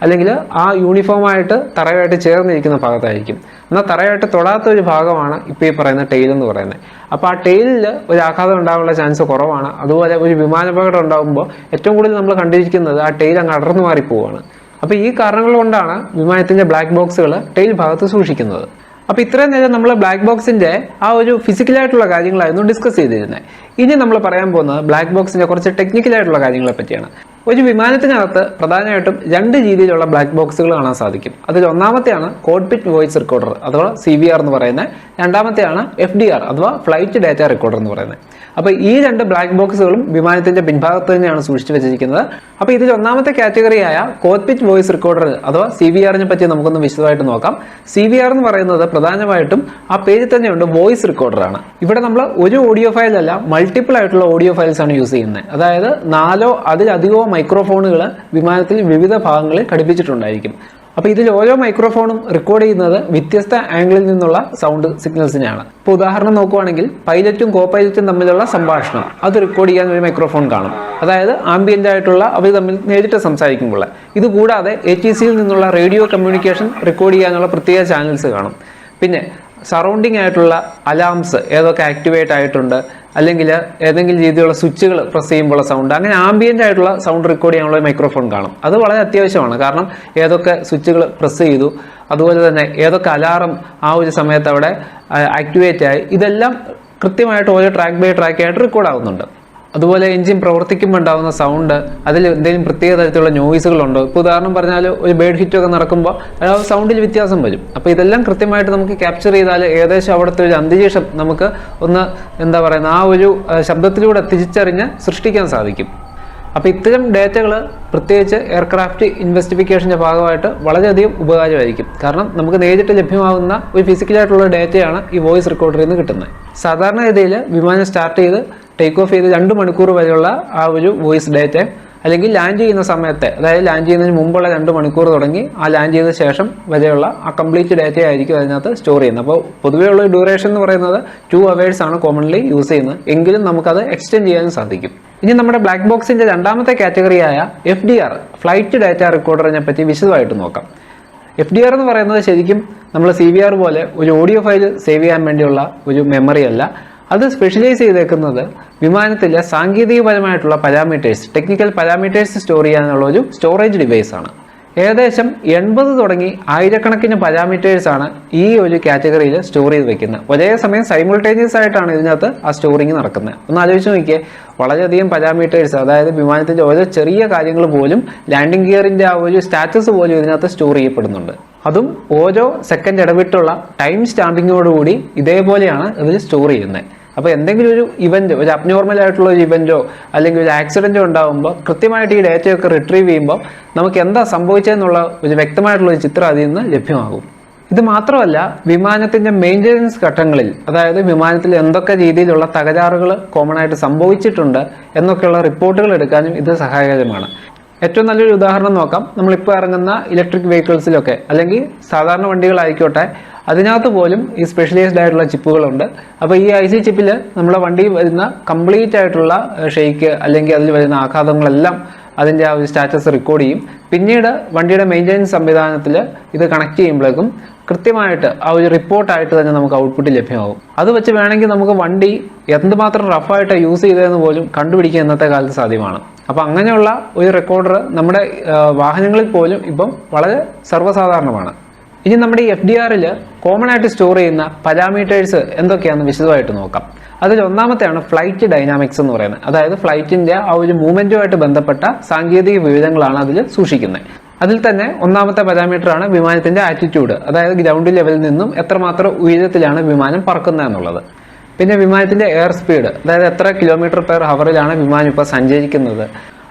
അല്ലെങ്കിൽ ആ യൂണിഫോമായിട്ട് തറയായിട്ട് ചേർന്നിരിക്കുന്ന ഭാഗത്തായിരിക്കും. എന്നാൽ തറയായിട്ട് തൊടാത്ത ഒരു ഭാഗമാണ് ഇപ്പോൾ ഈ പറയുന്ന ടെയിൽ എന്ന് പറയുന്നത്. അപ്പോൾ ആ ടെയിലിൽ ഒരു ആഘാതം ഉണ്ടാകാനുള്ള ചാൻസ് കുറവാണ്. അതുപോലെ ഒരു വിമാനാപകടം ഉണ്ടാകുമ്പോൾ ഏറ്റവും കൂടുതൽ നമ്മൾ കണ്ടിരിക്കുന്നത് ആ ടെയിൽ അങ്ങ് അടർന്നു മാറിപ്പോവാണ്. അപ്പോൾ ഈ കാരണങ്ങൾ കൊണ്ടാണ് വിമാനത്തിന്റെ ബ്ലാക്ക് ബോക്സുകൾ ടെയിൽ ഭാഗത്ത് സൂക്ഷിക്കുന്നത്. അപ്പോൾ ഇത്രയും നേരം നമ്മൾ ബ്ലാക്ക് ബോക്സിന്റെ ആ ഒരു ഫിസിക്കലായിട്ടുള്ള കാര്യങ്ങളായിരുന്നു ഡിസ്കസ് ചെയ്തിരുന്നത്. ഇനി നമ്മൾ പറയാൻ പോകുന്നത് ബ്ലാക്ക് ബോക്സിന്റെ കുറച്ച് ടെക്നിക്കലായിട്ടുള്ള കാര്യങ്ങളെ പറ്റിയാണ്. ഒരു വിമാനത്തിനകത്ത് പ്രധാനമായിട്ടും 2 രീതിയിലുള്ള ബ്ലാക്ക് ബോക്സുകൾ കാണാൻ സാധിക്കും. അതിൽ ഒന്നാമത്തെയാണ് കോക്പിറ്റ് വോയിസ് റെക്കോർഡർ അഥവാ CVR എന്ന് പറയുന്നത്. രണ്ടാമത്തെയാണ് FDR അഥവാ ഫ്ലൈറ്റ് ഡാറ്റ റെക്കോർഡർ എന്ന് പറയുന്നത്. അപ്പോൾ ഈ 2 ബ്ലാക്ക് ബോക്സുകളും വിമാനത്തിന്റെ പിൻഭാഗത്ത് തന്നെയാണ് സൂക്ഷിച്ചു വെച്ചിരിക്കുന്നത്. അപ്പോൾ ഇതിൽ ഒന്നാമത്തെ കാറ്റഗറിയായ കോക്പിറ്റ് വോയിസ് റെക്കോർഡർ അഥവാ CVR-നെ പറ്റി നമുക്കൊന്ന് വിശദമായിട്ട് നോക്കാം. CVR എന്ന് പറയുന്നത് പ്രധാനമായിട്ടും ആ പേജിൽ തന്നെയുണ്ട് വോയിസ് റെക്കോർഡർ ആണ്. ഇവിടെ നമ്മൾ ഒരു ഓഡിയോ ഫയൽ അല്ല, മൾട്ടിപ്പിൾ ആയിട്ടുള്ള ഓഡിയോ ഫയൽസ് ആണ് യൂസ് ചെയ്യുന്നത്. അതായത് 4 അതിലധികമോ മൈക്രോഫോണുകൾ വിമാനത്തിൽ വിവിധ ഭാഗങ്ങളിൽ ഘടിപ്പിച്ചിട്ടുണ്ടായിരിക്കും. അപ്പോൾ ഇതിൽ ഓരോ മൈക്രോഫോണും റെക്കോർഡ് ചെയ്യുന്നത് വ്യത്യസ്ത ആംഗിളിൽ നിന്നുള്ള സൗണ്ട് സിഗ്നൽസിനെയാണ്. ഇപ്പോൾ ഉദാഹരണം നോക്കുവാണെങ്കിൽ പൈലറ്റും കോ പൈലറ്റും തമ്മിലുള്ള സംഭാഷണം അത് റെക്കോർഡ് ചെയ്യാൻ ഒരു മൈക്രോഫോൺ കാണും. അതായത് ആംബിയന്റ് ആയിട്ടുള്ള അവർ തമ്മിൽ നേരിട്ട് സംസാരിക്കുമ്പോൾ. ഇതുകൂടാതെ ATCയിൽ നിന്നുള്ള റേഡിയോ കമ്മ്യൂണിക്കേഷൻ റെക്കോർഡ് ചെയ്യാനുള്ള പ്രത്യേക ചാനൽസ് കാണും. പിന്നെ സറൗണ്ടിങ് ആയിട്ടുള്ള അലാംസ് ഏതൊക്കെ ആക്ടിവേറ്റ് ആയിട്ടുണ്ട്, അല്ലെങ്കിൽ ഏതെങ്കിലും രീതിയിലുള്ള സ്വിച്ചുകൾ പ്രസ് ചെയ്യുമ്പോൾ സൗണ്ട്, അങ്ങനെ ആംബിയന്റ് ആയിട്ടുള്ള സൗണ്ട് റെക്കോർഡ് ചെയ്യാനുള്ള മൈക്രോഫോൺ കാണും. അത് വളരെ അത്യാവശ്യമാണ്. കാരണം ഏതൊക്കെ സ്വിച്ചുകൾ പ്രസ് ചെയ്തു, അതുപോലെ തന്നെ ഏതൊക്കെ അലാറം ആ ഒരു സമയത്ത് അവിടെ ആക്ടിവേറ്റ് ആയി, ഇതെല്ലാം കൃത്യമായിട്ട് ഓരോ ട്രാക്ക് ബൈ ട്രാക്ക് ആയിട്ട് റെക്കോർഡ് ആവുന്നുണ്ട്. അതുപോലെ എഞ്ചിൻ പ്രവർത്തിക്കുമ്പോൾ ഉണ്ടാകുന്ന സൗണ്ട്, അതിൽ എന്തെങ്കിലും പ്രത്യേക തരത്തിലുള്ള നോയ്സുകളുണ്ടോ. ഇപ്പോൾ ഉദാഹരണം പറഞ്ഞാൽ ഒരു ബേഡ് ഹിറ്റൊക്കെ നടക്കുമ്പോൾ ആ സൗണ്ടിൽ വ്യത്യാസം വരും. അപ്പോൾ ഇതെല്ലാം കൃത്യമായിട്ട് നമുക്ക് ക്യാപ്ചർ ചെയ്താൽ ഏകദേശം അവിടുത്തെ ഒരു അന്തരീക്ഷം നമുക്ക് ഒന്ന് ആ ഒരു ശബ്ദത്തിലൂടെ തിരിച്ചറിഞ്ഞ് സൃഷ്ടിക്കാൻ സാധിക്കും. അപ്പോൾ ഇത്തരം ഡേറ്റകൾ പ്രത്യേകിച്ച് എയർക്രാഫ്റ്റ് ഇൻവെസ്റ്റിഗേഷൻ്റെ ഭാഗമായിട്ട് വളരെയധികം ഉപകാരമായിരിക്കും. കാരണം നമുക്ക് നേരിട്ട് ലഭ്യമാകുന്ന ഒരു ഫിസിക്കലായിട്ടുള്ള ഡേറ്റയാണ് ഈ വോയിസ് റെക്കോർഡറിൽ നിന്ന് കിട്ടുന്നത്. സാധാരണ രീതിയിൽ വിമാനം സ്റ്റാർട്ട് ചെയ്ത് ടേക്ക് ഓഫ് ചെയ്ത് 2 മണിക്കൂർ വരെയുള്ള ആ ഒരു വോയിസ് ഡേറ്റ, അല്ലെങ്കിൽ ലാൻഡ് ചെയ്യുന്ന സമയത്തെ, അതായത് ലാൻഡ് ചെയ്യുന്നതിന് മുമ്പുള്ള 2 മണിക്കൂർ തുടങ്ങി ആ ലാൻഡ് ചെയ്ത ശേഷം വരെയുള്ള ആ കംപ്ലീറ്റ് ഡേറ്റ ആയിരിക്കും അതിനകത്ത് സ്റ്റോർ ചെയ്യുന്നത്. അപ്പോൾ പൊതുവെയുള്ള ഡ്യൂറേഷൻ എന്ന് പറയുന്നത് 2 hours ആണ് കോമൺലി യൂസ് ചെയ്യുന്നത്. എങ്കിലും നമുക്കത് എക്സ്റ്റെൻഡ് ചെയ്യാനും സാധിക്കും. ഇനി നമ്മുടെ ബ്ലാക്ക് ബോക്സിന്റെ രണ്ടാമത്തെ കാറ്റഗറിയായ FDR ഫ്ലൈറ്റ് ഡാറ്റ റെക്കോർഡറിനെ പറ്റി വിശദമായിട്ട് നോക്കാം. FDR എന്ന് പറയുന്നത് ശരിക്കും നമ്മൾ CVR പോലെ ഒരു ഓഡിയോ ഫയൽ സേവ് ചെയ്യാൻ വേണ്ടിയുള്ള ഒരു മെമ്മറി അല്ല. അത് സ്പെഷ്യലൈസ് ചെയ്തേക്കുന്നത് വിമാനത്തിലെ സാങ്കേതികപരമായിട്ടുള്ള പാരാമീറ്റേഴ്സ്, ടെക്നിക്കൽ പാരാമീറ്റേഴ്സ് സ്റ്റോർ ചെയ്യാനുള്ള ഒരു സ്റ്റോറേജ് ഡിവൈസ് ആണ്. ഏകദേശം 80 തുടങ്ങി ആയിരക്കണക്കിന് പാരാമീറ്റേഴ്സ് ആണ് ഈ ഒരു കാറ്റഗറിയിൽ സ്റ്റോർ ചെയ്ത് വെക്കുന്നത്. ഒരേ സമയം സൈമിൾട്ടേനിയസ് ആയിട്ടാണ് ഇതിനകത്ത് ആ സ്റ്റോറിങ് നടക്കുന്നത്. ഒന്ന് ആലോചിച്ച് നോക്കിയേ, വളരെയധികം പാരാമീറ്റേഴ്സ്, അതായത് വിമാനത്തിന്റെ ഓരോ ചെറിയ കാര്യങ്ങൾ പോലും, ലാൻഡിംഗ് ഗിയറിന്റെ ആ ഒരു സ്റ്റാറ്റസ് പോലും ഇതിനകത്ത് സ്റ്റോർ ചെയ്യപ്പെടുന്നുണ്ട്. അതും ഓരോ സെക്കൻഡ് ഇടവിട്ടുള്ള ടൈം സ്റ്റാമ്പിങ്ങോടുകൂടി ഇതേപോലെയാണ് ഇതിൽ സ്റ്റോർ ചെയ്യുന്നത്. അപ്പോൾ എന്തെങ്കിലും ഒരു ഇവന്റ്, ഒരു അബ്നോർമൽ ആയിട്ടുള്ള ഒരു ഇവന്റോ അല്ലെങ്കിൽ ഒരു ആക്സിഡന്റോ ഉണ്ടാകുമ്പോൾ കൃത്യമായിട്ട് ഈ ഡേറ്റയൊക്കെ റിട്രീവ് ചെയ്യുമ്പോൾ നമുക്ക് എന്താ സംഭവിച്ചതെന്നുള്ള ഒരു വ്യക്തമായിട്ടുള്ള ഒരു ചിത്രം അതിൽ നിന്ന് ലഭ്യമാകും. ഇത് മാത്രമല്ല, വിമാനത്തിന്റെ മെയിൻ്റെനൻസ് ഘട്ടങ്ങളിൽ, അതായത് വിമാനത്തിൽ എന്തൊക്കെ രീതിയിലുള്ള തകരാറുകൾ കോമൺ ആയിട്ട് സംഭവിച്ചിട്ടുണ്ട് എന്നൊക്കെയുള്ള റിപ്പോർട്ടുകൾ എടുക്കാനും ഇത് സഹായകരമാണ്. ഏറ്റവും നല്ലൊരു ഉദാഹരണം നോക്കാം. നമ്മളിപ്പോൾ ഇറങ്ങുന്ന ഇലക്ട്രിക് വെഹിക്കിൾസിലൊക്കെ അല്ലെങ്കിൽ സാധാരണ വണ്ടികളായിക്കോട്ടെ, അതിനകത്ത് പോലും ഈ സ്പെഷ്യലൈസ്ഡ് ആയിട്ടുള്ള ചിപ്പുകളുണ്ട്. അപ്പോൾ ഈ IC ചിപ്പിൽ നമ്മളെ വണ്ടി വരുന്ന കംപ്ലീറ്റ് ആയിട്ടുള്ള ഷെയ്ക്ക് അല്ലെങ്കിൽ അതിൽ വരുന്ന ആഘാതങ്ങളെല്ലാം അതിൻ്റെ ആ ഒരു സ്റ്റാറ്റസ് റെക്കോർഡ് ചെയ്യും. പിന്നീട് വണ്ടിയുടെ മെയിൻ്റെനൻസ് സംവിധാനത്തിൽ ഇത് കണക്ട് ചെയ്യുമ്പോഴേക്കും കൃത്യമായിട്ട് ആ ഒരു റിപ്പോർട്ടായിട്ട് തന്നെ നമുക്ക് ഔട്ട്പുട്ട് ലഭ്യമാകും. അത് വെച്ച് വേണമെങ്കിൽ നമുക്ക് വണ്ടി എന്തുമാത്രം റഫായിട്ട് യൂസ് ചെയ്തതെന്ന് പോലും കണ്ടുപിടിക്കാൻ ഇന്നത്തെ കാലത്ത് സാധ്യമാണ്. അപ്പോൾ അങ്ങനെയുള്ള ഒരു റെക്കോർഡർ നമ്മുടെ വാഹനങ്ങളിൽ പോലും ഇപ്പം വളരെ സർവ്വസാധാരണമാണ്. ഇനി നമ്മുടെ ഈ FDRൽ കോമൺ ആയിട്ട് സ്റ്റോർ ചെയ്യുന്ന പാരാമീറ്റേഴ്സ് എന്തൊക്കെയാണെന്ന് വിശദമായിട്ട് നോക്കാം. അതിൽ ഒന്നാമത്തെയാണ് ഫ്ലൈറ്റ് ഡൈനാമിക്സ് എന്ന് പറയുന്നത്. അതായത് ഫ്ലൈറ്റിന്റെ ആ ഒരു മൂവ്മെന്റുമായിട്ട് ബന്ധപ്പെട്ട സാങ്കേതിക വിവരങ്ങളാണ് അതിൽ സൂക്ഷിക്കുന്നത്. അതിൽ തന്നെ ഒന്നാമത്തെ പാരാമീറ്റർ ആണ് വിമാനത്തിന്റെ ആറ്റിറ്റ്യൂഡ്, അതായത് ഗ്രൗണ്ട് ലെവലിൽ നിന്നും എത്രമാത്രം ഉയരത്തിലാണ് വിമാനം പറക്കുന്നത് എന്നുള്ളത്. പിന്നെ വിമാനത്തിന്റെ എയർ സ്പീഡ്, അതായത് എത്ര km/hലാണ് വിമാനം ഇപ്പോൾ സഞ്ചരിക്കുന്നത്.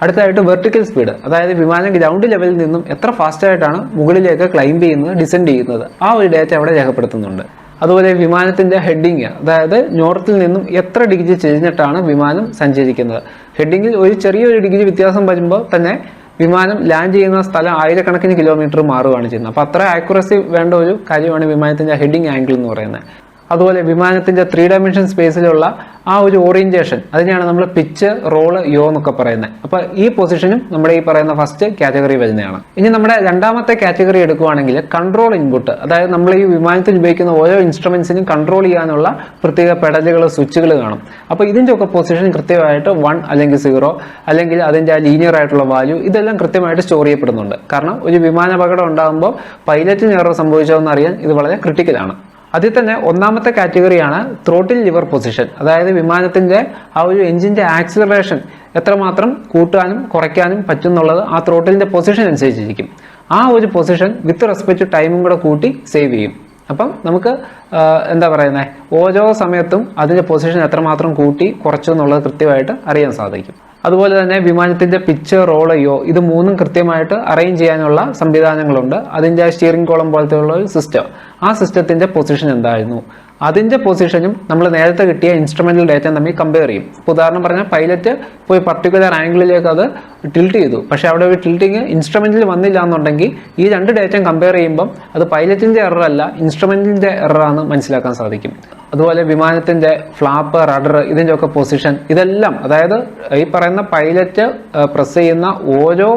അടുത്തായിട്ട് വെർട്ടിക്കൽ സ്പീഡ്, അതായത് വിമാനം ഗ്രൗണ്ട് ലെവലിൽ നിന്നും എത്ര ഫാസ്റ്റായിട്ടാണ് മുകളിലേക്ക് ക്ലൈംബ് ചെയ്യുന്നത്, ഡിസെൻഡ് ചെയ്യുന്നത്, ആ ഒരു ഡേറ്റ അവിടെ രേഖപ്പെടുത്തുന്നുണ്ട്. അതുപോലെ വിമാനത്തിന്റെ ഹെഡിങ്, അതായത് നോർത്തിൽ നിന്നും എത്ര ഡിഗ്രി ചെരിഞ്ഞിട്ടാണ് വിമാനം സഞ്ചരിക്കുന്നത്. ഹെഡിങ്ങിൽ ഒരു ചെറിയൊരു ഡിഗ്രി വ്യത്യാസം വരുമ്പോൾ തന്നെ വിമാനം ലാൻഡ് ചെയ്യുന്ന സ്ഥലം ആയിരക്കണക്കിന് കിലോമീറ്റർ മാറുകയാണ് ചെയ്യുന്നത്. അപ്പോൾ അത്ര ആക്യുറസി വേണ്ട ഒരു കാര്യമാണ് വിമാനത്തിന്റെ ഹെഡിങ് ആംഗിൾ എന്ന് പറയുന്നത്. അതുപോലെ വിമാനത്തിന്റെ 3 ഡയമെൻഷൻ സ്പേസിലുള്ള ആ ഒരു ഓറിയന്റേഷൻ, അതിനെയാണ് നമ്മൾ പിച്ച്, റോള്, യോ എന്നൊക്കെ പറയുന്നത്. അപ്പൊ ഈ പൊസിഷനും നമ്മുടെ ഈ പറയുന്ന ഫസ്റ്റ് കാറ്റഗറി വരുന്നതാണ്. ഇനി നമ്മുടെ രണ്ടാമത്തെ കാറ്റഗറി എടുക്കുകയാണെങ്കിൽ കൺട്രോൾ ഇൻപുട്ട്, അതായത് നമ്മൾ ഈ വിമാനത്തിൽ ഉപയോഗിക്കുന്ന ഓരോ ഇൻസ്ട്രുമെന്റ്സിനും കൺട്രോൾ ചെയ്യാനുള്ള പ്രത്യേക പെഡലുകൾ, സ്വിച്ചുകൾ കാണും. അപ്പോൾ ഇതിന്റെ ഒക്കെ പൊസിഷൻ കൃത്യമായിട്ട് 1 അല്ലെങ്കിൽ 0 അല്ലെങ്കിൽ അതിന്റെ ആ ലീനിയർ ആയിട്ടുള്ള വാല്യൂ, ഇതെല്ലാം കൃത്യമായിട്ട് സ്റ്റോർ ചെയ്യപ്പെടുന്നുണ്ട്. കാരണം ഒരു വിമാന അപകടം ഉണ്ടാകുമ്പോൾ പൈലറ്റിന് എറർ സംഭവിച്ചോ എന്ന് അറിയാൻ ഇത് വളരെ ക്രിട്ടിക്കലാണ്. അതിൽ തന്നെ ഒന്നാമത്തെ കാറ്റഗറിയാണ് ത്രോട്ടിൽ ലിവർ പൊസിഷൻ, അതായത് വിമാനത്തിന്റെ ആ ഒരു എഞ്ചിന്റെ ആക്സിലറേഷൻ എത്രമാത്രം കൂട്ടാനും കുറയ്ക്കാനും പറ്റും എന്നുള്ളത് ആ ത്രോട്ടിലിന്റെ പൊസിഷൻ അനുസരിച്ചിരിക്കും. ആ ഒരു പൊസിഷൻ വിത്ത് റെസ്പെക്ട് ടൈമും കൂടെ കൂട്ടി സേവ് ചെയ്യും. അപ്പം നമുക്ക് എന്താ പറയുന്നത്, ഓരോ സമയത്തും അതിന്റെ പൊസിഷൻ എത്രമാത്രം കൂട്ടി കുറച്ചു എന്നുള്ളത് കൃത്യമായിട്ട് അറിയാൻ സാധിക്കും. അതുപോലെ തന്നെ വിമാനത്തിന്റെ പിച്ച്, റോള്, യോ, ഇത് മൂന്നും കൃത്യമായിട്ട് അറേഞ്ച് ചെയ്യാനുള്ള സംവിധാനങ്ങളുണ്ട്. അതിന്റെ സ്റ്റിയറിംഗ് കോളം പോലത്തെ ഉള്ള ഒരു സിസ്റ്റം, ആ സിസ്റ്റത്തിന്റെ പൊസിഷൻ എന്തായിരുന്നു, അതിന്റെ പൊസിഷനും നമ്മൾ നേരത്തെ കിട്ടിയ ഇൻസ്ട്രുമെന്റൽ ഡേറ്റ തമ്മിൽ കമ്പയർ ചെയ്യും. ഉദാഹരണം പറഞ്ഞാൽ പൈലറ്റ് പോയി പർട്ടിക്കുലർ ആംഗിളിലേക്ക് അത് ടിൽറ്റ് ചെയ്തു, പക്ഷെ അവിടെ ഒരു ടിൽറ്റിങ് ഇൻസ്ട്രുമെന്റിൽ വന്നില്ല എന്നുണ്ടെങ്കിൽ ഈ രണ്ട് ഡേറ്റയും കമ്പയർ ചെയ്യുമ്പം അത് പൈലറ്റിന്റെ എറർ അല്ല, ഇൻസ്ട്രുമെന്റിന്റെ എററാണ് മനസ്സിലാക്കാൻ സാധിക്കും. അതുപോലെ വിമാനത്തിന്റെ ഫ്ലാപ്പ്, റഡർ, ഇതിന്റെ ഒക്കെ പൊസിഷൻ, ഇതെല്ലാം അതായത് ഈ പറയുന്ന പൈലറ്റ് പ്രസ് ചെയ്യുന്ന ഓരോ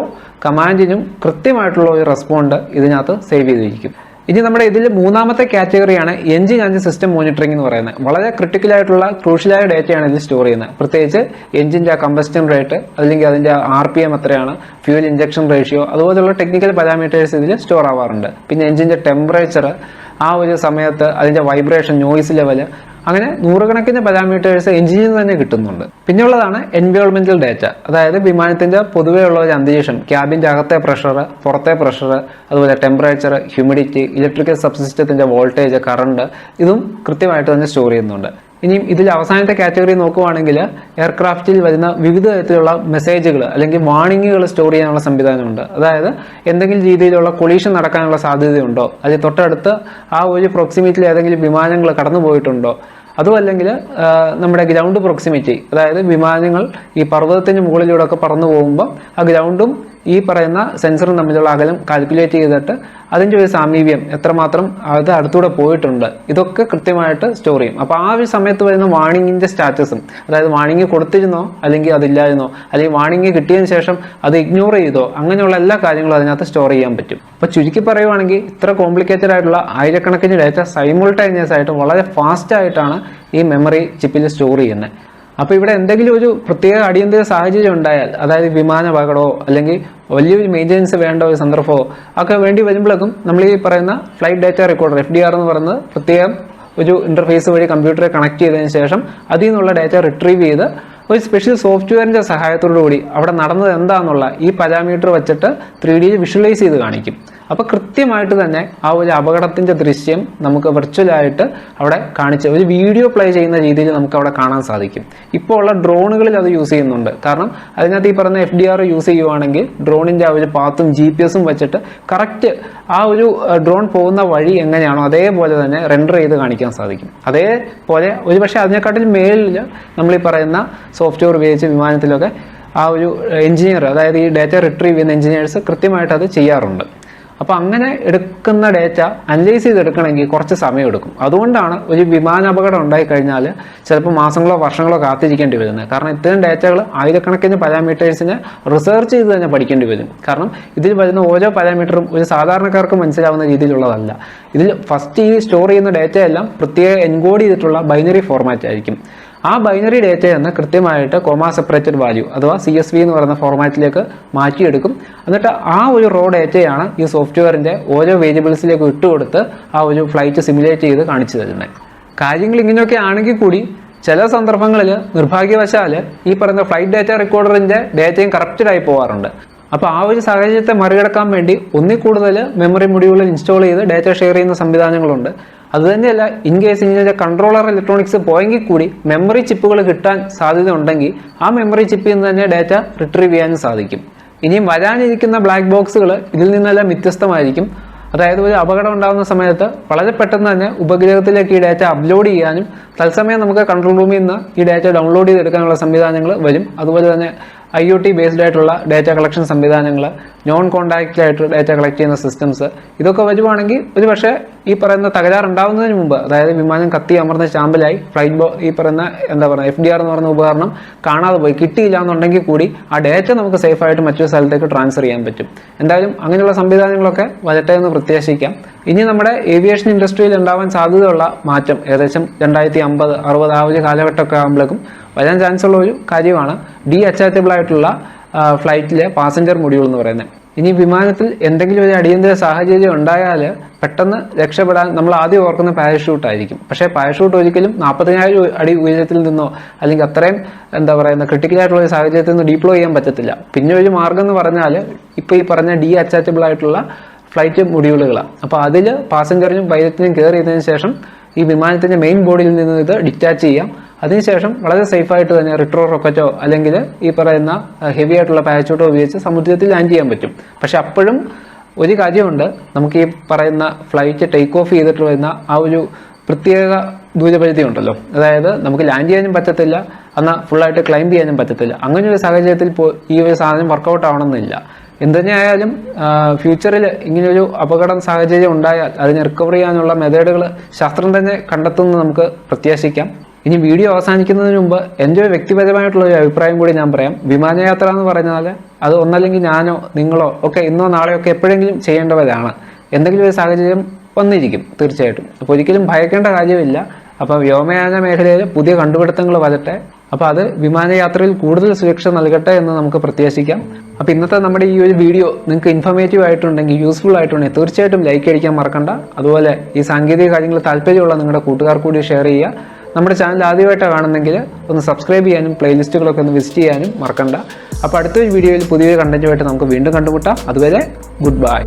കമാൻഡിനും കൃത്യമായിട്ടുള്ള ഒരു റെസ്പോണ്ട് ഇതിനകത്ത് സേവ് ചെയ്തിരിക്കും. ഇനി നമ്മുടെ ഇതിൽ മൂന്നാമത്തെ കാറ്റഗറിയാണ് എഞ്ചിൻ ആൻഡ് സിസ്റ്റം മോണിറ്ററിംഗ് എന്ന് പറയുന്നത്. വളരെ ക്രിട്ടിക്കലായിട്ടുള്ള ക്രൂഷ്യലായ ഡേറ്റയാണ് ഇതിൽ സ്റ്റോർ ചെയ്യുന്നത്. പ്രത്യേകിച്ച് എഞ്ചിന്റെ കമ്പസ്റ്റൻ റേറ്റ്, അല്ലെങ്കിൽ അതിന്റെ RPM എത്രയാണ്, ഫ്യൂൽ ഇഞ്ചക്ഷൻ റേഷ്യോ, അതുപോലെയുള്ള ടെക്നിക്കൽ പാരാമീറ്റേഴ്സ് ഇതിൽ സ്റ്റോർ ആവാറുണ്ട്. പിന്നെ എഞ്ചിന്റെ ടെമ്പറേച്ചർ, ആ ഒരു സമയത്ത് അതിന്റെ വൈബ്രേഷൻ, നോയിസ് ലെവൽ, അങ്ങനെ നൂറുകണക്കിന് പാരാമീറ്റേഴ്സ് എഞ്ചിനിൽ തന്നെ കിട്ടുന്നുണ്ട്. പിന്നെയുള്ളതാണ് എൻവയോൺമെന്റൽ ഡേറ്റ, അതായത് വിമാനത്തിന്റെ പൊതുവേ ഉള്ള ഒരു അന്തരീക്ഷം, ക്യാബിന്റെ അകത്തെ പ്രഷർ, പുറത്തെ പ്രഷർ, അതുപോലെ ടെമ്പറേച്ചർ, ഹ്യൂമിഡിറ്റി, ഇലക്ട്രിക്കൽ സബ്സിസ്റ്റത്തിന്റെ വോൾട്ടേജ്, കറണ്ട്, ഇതും കൃത്യമായിട്ട് തന്നെ സ്റ്റോർ ചെയ്യുന്നുണ്ട്. ഇനിയും ഇതിൽ അവസാനത്തെ കാറ്റഗറി നോക്കുവാണെങ്കിൽ എയർക്രാഫ്റ്റിൽ വരുന്ന വിവിധ തരത്തിലുള്ള മെസ്സേജുകൾ അല്ലെങ്കിൽ വാർണിങ്ങുകൾ സ്റ്റോർ ചെയ്യാനുള്ള സംവിധാനമുണ്ട്. അതായത് എന്തെങ്കിലും രീതിയിലുള്ള കൊളീഷൻ നടക്കാനുള്ള സാധ്യതയുണ്ടോ, അല്ലെങ്കിൽ തൊട്ടടുത്ത് ആ ഒരു പ്രോക്സിമിറ്റിയിൽ ഏതെങ്കിലും വിമാനങ്ങൾ കടന്നു പോയിട്ടുണ്ടോ, അതുമല്ലെങ്കിൽ നമ്മുടെ ഗ്രൗണ്ട് പ്രോക്സിമിറ്റി, അതായത് വിമാനങ്ങൾ ഈ പർവ്വതത്തിന് മുകളിലൂടെ ഒക്കെ പറന്നു പോകുമ്പോൾ ആ ഗ്രൗണ്ടും ഈ പറയുന്ന സെൻസറും തമ്മിലുള്ള അകലം കാൽക്കുലേറ്റ് ചെയ്തിട്ട് അതിൻ്റെ ഒരു സാമീപ്യം എത്രമാത്രം അത് അടുത്തൂടെ പോയിട്ടുണ്ട്, ഇതൊക്കെ കൃത്യമായിട്ട് സ്റ്റോർ ചെയ്യും. അപ്പോൾ ആ ഒരു സമയത്ത് വരുന്ന വാണിങ്ങിൻ്റെ സ്റ്റാറ്റസും, അതായത് വാണിങ് കൊടുത്തിരുന്നോ അല്ലെങ്കിൽ അതില്ലായിരുന്നോ, അല്ലെങ്കിൽ വാണിങ് കിട്ടിയതിന് ശേഷം അത് ഇഗ്നോർ ചെയ്തോ, അങ്ങനെയുള്ള എല്ലാ കാര്യങ്ങളും അതിനകത്ത് സ്റ്റോർ ചെയ്യാൻ പറ്റും. അപ്പോൾ ചുരുക്കി പറയുവാണെങ്കിൽ ഇത്ര കോംപ്ലിക്കേറ്റഡ് ആയിട്ടുള്ള ആയിരക്കണക്കിന് ഡേറ്റ സൈമിൾട്ടേനിയസ് ആയിട്ട് വളരെ ഫാസ്റ്റ് ആയിട്ടാണ് ഈ മെമ്മറി ചിപ്പിൽ സ്റ്റോർ ചെയ്യുന്നത്. അപ്പോൾ ഇവിടെ എന്തെങ്കിലും ഒരു പ്രത്യേക അടിയന്തര സാഹചര്യം ഉണ്ടായാൽ, അതായത് വിമാന അപകടമോ അല്ലെങ്കിൽ വലിയൊരു മെയിൻ്റെനൻസ് വേണ്ട ഒരു സന്ദർഭമോ ഒക്കെ വേണ്ടി വരുമ്പോഴേക്കും നമ്മൾ ഈ പറയുന്ന ഫ്ലൈറ്റ് ഡേറ്റ റെക്കോർഡർ FDR എന്ന് പറയുന്നത് പ്രത്യേകം ഒരു ഇന്റർഫേസ് വഴി കമ്പ്യൂട്ടറെ കണക്ട് ചെയ്തതിന് ശേഷം അതിൽ നിന്നുള്ള ഡേറ്റ റിട്രീവ് ചെയ്ത് ഒരു സ്പെഷ്യൽ സോഫ്റ്റ്വെയറിന്റെ സഹായത്തോടു കൂടി അവിടെ നടന്നത് എന്താണെന്നുള്ള ഈ പാരാമീറ്റർ വെച്ചിട്ട് 3D വിഷ്വലൈസ് ചെയ്ത് കാണിക്കും. അപ്പോൾ കൃത്യമായിട്ട് തന്നെ ആ ഒരു അപകടത്തിൻ്റെ ദൃശ്യം നമുക്ക് വിർച്വലായിട്ട് അവിടെ കാണിച്ച് ഒരു വീഡിയോ പ്ലേ ചെയ്യുന്ന രീതിയിൽ നമുക്ക് അവിടെ കാണാൻ സാധിക്കും. ഇപ്പോൾ ഉള്ള ഡ്രോണുകളിൽ അത് യൂസ് ചെയ്യുന്നുണ്ട്. കാരണം അതിനകത്ത് ഈ പറഞ്ഞ FDR യൂസ് ചെയ്യുവാണെങ്കിൽ ഡ്രോണിൻ്റെ ആ ഒരു പാത്തും GPS വെച്ചിട്ട് കറക്റ്റ് ആ ഒരു ഡ്രോൺ പോകുന്ന വഴി എങ്ങനെയാണോ അതേപോലെ തന്നെ റെൻഡർ ചെയ്ത് കാണിക്കാൻ സാധിക്കും. അതേപോലെ ഒരുപക്ഷെ അതിനെക്കാട്ടിൽ മേളിൽ നമ്മളീ പറയുന്ന സോഫ്റ്റ്വെയർ ഉപയോഗിച്ച് വിമാനത്തിലൊക്കെ ആ ഒരു എഞ്ചിനീയർ, അതായത് ഈ ഡാറ്റ റിട്രീവ് ചെയ്യുന്ന എഞ്ചിനീയേഴ്സ് കൃത്യമായിട്ട് അത് ചെയ്യാറുണ്ട്. അപ്പോൾ അങ്ങനെ എടുക്കുന്ന ഡാറ്റ അനലൈസ് ചെയ്തെടുക്കണമെങ്കിൽ കുറച്ച് സമയമെടുക്കും. അതുകൊണ്ടാണ് ഒരു വിമാനാപകടം ഉണ്ടായിക്കഴിഞ്ഞാൽ ചിലപ്പോൾ മാസങ്ങളോ വർഷങ്ങളോ കാത്തിരിക്കേണ്ടി വരുന്നത്. കാരണം ഇത്തരം ഡാറ്റകൾ ആയിരക്കണക്കിന് പാരാമീറ്റേഴ്സിനെ റിസർച്ച് ചെയ്ത് തന്നെ പഠിക്കേണ്ടി വരും. കാരണം ഇതിൽ വരുന്ന ഓരോ പാരാമീറ്ററും ഒരു സാധാരണക്കാർക്ക് മനസ്സിലാവുന്ന രീതിയിലുള്ളതല്ല. ഇതിൽ ഫസ്റ്റ് ഈ സ്റ്റോർ ചെയ്യുന്ന ഡാറ്റയെല്ലാം പ്രത്യേക എൻകോഡ് ചെയ്തിട്ടുള്ള ബൈനറി ഫോർമാറ്റ് ആയിരിക്കും. ആ ബൈനറി ഡേറ്റയെന്ന് കൃത്യമായിട്ട് കോമ സെപ്പറേറ്റഡ് വാല്യൂ അഥവാ CSV എന്ന് പറയുന്ന ഫോർമാറ്റിലേക്ക് മാറ്റിയെടുക്കും. എന്നിട്ട് ആ ഒരു റോ ഡേറ്റയാണ് ഈ സോഫ്റ്റ്വെയറിൻ്റെ ഓരോ വേരിയബിൾസിലേക്ക് ഇട്ടുകൊടുത്ത് ആ ഒരു ഫ്ലൈറ്റ് സിമുലേറ്റ് ചെയ്ത് കാണിച്ചു തരുന്നത്. കാര്യങ്ങൾ ഇങ്ങനെയൊക്കെ ആണെങ്കിൽ കൂടി ചില സന്ദർഭങ്ങളിൽ നിർഭാഗ്യവശാൽ ഈ പറയുന്ന ഫ്ലൈറ്റ് ഡാറ്റ റെക്കോർഡറിൻ്റെ ഡേറ്റയും കറപ്റ്റഡായി പോകാറുണ്ട്. അപ്പോൾ ആ ഒരു സാഹചര്യത്തെ മറികടക്കാൻ വേണ്ടി ഒന്നിൽ കൂടുതൽ മെമ്മറി മൊഡ്യൂളിൽ ഇൻസ്റ്റാൾ ചെയ്ത് ഡാറ്റ ഷെയർ ചെയ്യുന്ന സംവിധാനങ്ങളുണ്ട്. അതുതന്നെയല്ല, ഇൻ കേസ് ഇതിൻ്റെ കൺട്രോളർ ഇലക്ട്രോണിക്സ് പോയെങ്കിൽ കൂടി മെമ്മറി ചിപ്പുകൾ കിട്ടാൻ സാധ്യത ഉണ്ടെങ്കിൽ ആ മെമ്മറി ചിപ്പിൽ നിന്ന് തന്നെ ഡാറ്റ റിട്രീവ് ചെയ്യാനും സാധിക്കും. ഇനിയും വരാനിരിക്കുന്ന ബ്ലാക്ക് ബോക്സുകൾ ഇതിൽ നിന്നെല്ലാം വ്യത്യസ്തമായിരിക്കും. അതായത് ഒരു അപകടം ഉണ്ടാകുന്ന സമയത്ത് വളരെ പെട്ടെന്ന് തന്നെ ഉപഗ്രഹത്തിലേക്ക് ഈ ഡാറ്റ അപ്ലോഡ് ചെയ്യാനും തത്സമയം നമുക്ക് കൺട്രോൾ റൂമിൽ നിന്ന് ഈ ഡാറ്റ ഡൗൺലോഡ് ചെയ്തെടുക്കാനുള്ള സംവിധാനങ്ങൾ വരും. അതുപോലെ തന്നെ IoT ബേസ്ഡ് ആയിട്ടുള്ള ഡാറ്റ കളക്ഷൻ സംവിധാനങ്ങൾ, നോൺ കോൺടാക്റ്റ് ആയിട്ട് ഡാറ്റ കളക്ട് ചെയ്യുന്ന സിസ്റ്റംസ്, ഇതൊക്കെ വരുവാണെങ്കിൽ ഒരു പക്ഷേ ഈ പറയുന്ന തകരാറുണ്ടാവുന്നതിന് മുമ്പ്, അതായത് വിമാനം കത്തി അമർന്ന ചാമ്പലായി ഈ പറയുന്ന FDR എന്ന് പറയുന്ന ഉപകരണം കാണാതെ പോയി കിട്ടിയില്ല എന്നുണ്ടെങ്കിൽ കൂടി ആ ഡാറ്റ നമുക്ക് സേഫായിട്ട് മറ്റൊരു സ്ഥലത്തേക്ക് ട്രാൻസ്ഫർ ചെയ്യാൻ പറ്റും. എന്തായാലും അങ്ങനെയുള്ള സംവിധാനങ്ങളൊക്കെ വരട്ടെ എന്ന് പ്രത്യാശിക്കാം. ഇനി നമ്മുടെ ഏവിയേഷൻ ഇൻഡസ്ട്രിയിൽ ഉണ്ടാവാൻ സാധ്യതയുള്ള മാറ്റം ഏകദേശം 2050, 60 ആ ഒരു കാലഘട്ടമൊക്കെ ആകുമ്പോഴേക്കും വരാൻ ചാൻസ് ഉള്ള ഒരു കാര്യമാണ് ഡീഅറ്റാച്ചബിൾ ആയിട്ടുള്ള ഫ്ലൈറ്റിലെ പാസഞ്ചർ മൊഡ്യൂൾ എന്ന് പറയുന്നത്. ഇനി വിമാനത്തിൽ എന്തെങ്കിലും ഒരു അടിയന്തര സാഹചര്യം ഉണ്ടായാൽ പെട്ടെന്ന് രക്ഷപ്പെടാൻ നമ്മൾ ആദ്യം ഓർക്കുന്ന പാരഷൂട്ട് ആയിരിക്കും. പക്ഷേ പാരഷൂട്ട് ഒരിക്കലും 40,000 അടി ഉയരത്തിൽ നിന്നോ അല്ലെങ്കിൽ അത്രയും ക്രിട്ടിക്കലായിട്ടുള്ള ഒരു സാഹചര്യത്തിൽ നിന്ന് ഡീപ്ലോയ് ചെയ്യാൻ പറ്റത്തില്ല. പിന്നെ ഒരു മാർഗം എന്ന് പറഞ്ഞാൽ ഇപ്പോൾ ഈ പറഞ്ഞ ഡീഅറ്റാച്ചബിൾ ആയിട്ടുള്ള ഫ്ലൈറ്റ് മൊഡ്യൂളുകളാണ്. അപ്പോൾ അതിൽ പാസഞ്ചറിനും പൈലറ്റിനും കയറി ചെയ്തതിന് ശേഷം ഈ വിമാനത്തിൻ്റെ മെയിൻ ബോഡിയിൽ നിന്ന് ഇത് ഡിറ്റാച്ച് ചെയ്യാം. അതിനുശേഷം വളരെ സേഫായിട്ട് തന്നെ റിട്രോ റോക്കറ്റോ അല്ലെങ്കിൽ ഈ പറയുന്ന ഹെവി ആയിട്ടുള്ള പാരച്യൂട്ടോ ഉപയോഗിച്ച് സമുദ്രത്തിൽ ലാൻഡ് ചെയ്യാൻ പറ്റും. പക്ഷെ അപ്പോഴും ഒരു കാര്യമുണ്ട്, നമുക്ക് ഈ പറയുന്ന ഫ്ലൈറ്റ് ടേക്ക് ഓഫ് ചെയ്തിട്ട് വരുന്ന ആ ഒരു പ്രത്യേക ദൂരപരിധി ഉണ്ടല്ലോ, അതായത് നമുക്ക് ലാൻഡ് ചെയ്യാനും പറ്റത്തില്ല, എന്നാൽ ഫുള്ളായിട്ട് ക്ലൈംബ് ചെയ്യാനും പറ്റത്തില്ല. അങ്ങനെ ഒരു സാഹചര്യത്തിൽ ഈ ഒരു സാധനം വർക്കൗട്ട് ആവണമെന്നില്ല. എന്തുതന്നെയായാലും ഫ്യൂച്ചറിൽ ഇങ്ങനെയൊരു അപകടം സാഹചര്യം ഉണ്ടായാൽ അതിനെ റിക്കവർ ചെയ്യാനുള്ള മെത്തേഡുകൾ ശാസ്ത്രം തന്നെ കണ്ടെത്തുമെന്ന് നമുക്ക് പ്രത്യാശിക്കാം. ഇനി വീഡിയോ അവസാനിക്കുന്നതിന് മുമ്പ് എൻ്റെ ഒരു വ്യക്തിപരമായിട്ടുള്ള ഒരു അഭിപ്രായം കൂടി ഞാൻ പറയാം. വിമാനയാത്ര എന്ന് പറഞ്ഞാൽ അത് ഒന്നല്ലെങ്കിൽ ഞാനോ നിങ്ങളോ ഒക്കെ ഇന്നോ നാളെയോ ഒക്കെ എപ്പോഴെങ്കിലും ചെയ്യേണ്ടവരാണ്. എന്തെങ്കിലും ഒരു സാഹചര്യം വന്നിരിക്കും തീർച്ചയായിട്ടും. അപ്പോൾ ഒരിക്കലും ഭയക്കേണ്ട കാര്യമില്ല. അപ്പോൾ വ്യോമയാന മേഖലയിൽ പുതിയ കണ്ടുപിടുത്തങ്ങൾ വരട്ടെ. അപ്പോൾ അത് വിമാനയാത്രയിൽ കൂടുതൽ സുരക്ഷ നൽകട്ടെ എന്ന് നമുക്ക് പ്രത്യാശിക്കാം. അപ്പോൾ ഇന്നത്തെ നമ്മുടെ ഈ ഒരു വീഡിയോ നിങ്ങൾക്ക് ഇൻഫോർമേറ്റീവ് ആയിട്ടുണ്ടെങ്കിൽ, യൂസ്ഫുൾ ആയിട്ടുണ്ടെങ്കിൽ തീർച്ചയായിട്ടും ലൈക്ക് അടിക്കാൻ മറക്കണ്ട. അതുപോലെ ഈ സാങ്കേതിക കാര്യങ്ങൾ താല്പര്യമുള്ള നിങ്ങളുടെ കൂട്ടുകാർ കൂടി ഷെയർ ചെയ്യുക. നമ്മുടെ ചാനൽ ആദ്യമായിട്ടാണ് കാണുന്നെങ്കിൽ ഒന്ന് സബ്സ്ക്രൈബ് ചെയ്യാനും പ്ലേലിസ്റ്റുകളൊക്കെ ഒന്ന് വിസിറ്റ് ചെയ്യാനും മറക്കണ്ട. അപ്പോൾ അടുത്തൊരു വീഡിയോയിൽ പുതിയൊരു കണ്ടന്റുമായിട്ട് നമുക്ക് വീണ്ടും കണ്ടുമുട്ടാം. അതുവരെ ഗുഡ് ബൈ.